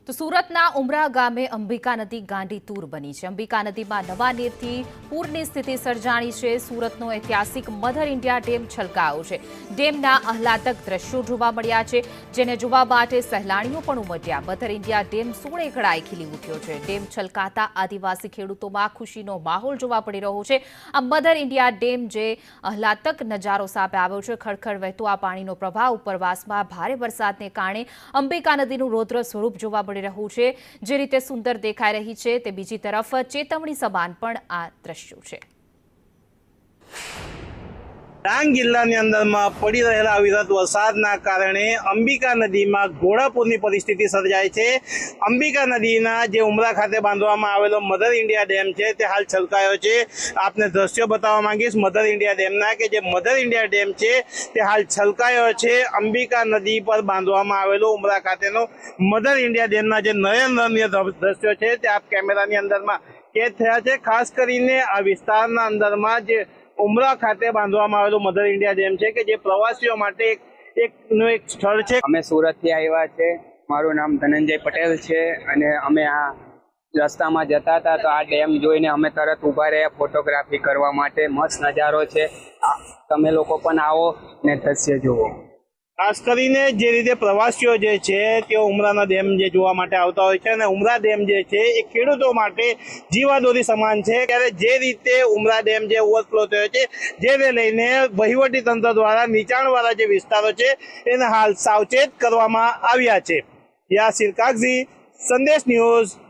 તો સુરતના ઉમરા ગામે અંબિકા નદી ગાંડીતુર બની છે। અંબિકા નદીમાં નવા નીરથી પૂરની સ્થિતિ સર્જાણી છે। સુરતનો ઐતિહાસિક મધર ઇન્ડિયા ડેમ છલકાયો છે। ડેમના આહલાદક દ્રશ્યો જોવા મળ્યા છે, જેને જોવા માટે સહેલાણીઓ પણ ઉમટ્યા। મધર ઇન્ડિયા ડેમ સોળે કળાએ ખીલી ઉઠ્યો છે। ડેમ છલકાતા આદિવાસી ખેડૂતોમાં ખુશીનો માહોલ જોવા પડી રહ્યો છે। આ મધર ઇન્ડિયા ડેમ જે આહલાદક નજારો સામે આવ્યો છે। ખડખડ વહેતો આ પાણીનો પ્રવાહ ઉપરવાસમાં ભારે વરસાદને કારણે અંબિકા નદીનું રૌદ્ર સ્વરૂપ જોવા મળી રહ્યું છે। જે રીતે સુંદર દેખાઈ રહી છે તે બીજી તરફ ચેતવણી સમાન પણ આ દ્રશ્યો છે। ડાંગ જિલ્લાની અંદરમાં પડી રહેલા અવિરત વરસાદના કારણે અંબિકા નદીમાં ઘોડાપૂરની પરિસ્થિતિ સર્જાય છે। અંબિકા નદીના જે ઉમરા ખાતે બાંધવામાં આવેલો મધર ઇન્ડિયા ડેમ છે તે હાલ છલકાયો છે। આપને દ્રશ્યો બતાવવા માંગીશ મધર ઇન્ડિયા ડેમના કે જે મધર ઇન્ડિયા ડેમ છે તે હાલ છલકાયો છે। અંબિકા નદી પર બાંધવામાં આવેલો ઉમરા ખાતેનો મધર ઇન્ડિયા ડેમના જે નયનરમ્ય દ્રશ્યો છે તે આપ કેમેરાની અંદરમાં કેદ થયા છે। ખાસ કરીને આ વિસ્તારના અંદરમાં જે ઉમરા ખાતે બાંધવામાં આવેલું મધર ઇન્ડિયા ડેમ છે કે જે પ્રવાસીઓ માટે એક સ્થળ છે। અમે સુરતથી આવ્યા છે। મારું નામ ધનંજય પટેલ છે અને અમે આ રસ્તામાં જતા હતા તો આ ડેમ જોઈને અમે તરત ઊભા રહ્યા ફોટોગ્રાફી કરવા માટે। મસ્ત નજારો છે, તમે લોકો પણ આવો ને દ્રશ્ય જુઓ। ખાસ કરીને જે રીતે પ્રવાસીઓ જે છે તેઓ ઉમરાના ડેમ જે જોવા માટે આવતા હોય છે અને ઉમરા ડેમ જે છે એ ખેડૂતો માટે જીવાદોરી સમાન છે। ત્યારે જે રીતે ઉમરા ડેમ જે ઓવરફ્લો થયો છે જેને લઈને વહીવટી તંત્ર દ્વારા નીચાણવાળા જે વિસ્તારો છે એને હાલ સાવચેત કરવામાં આવ્યા છે। યાસીર કાગઝી, સંદેશ ન્યૂઝ।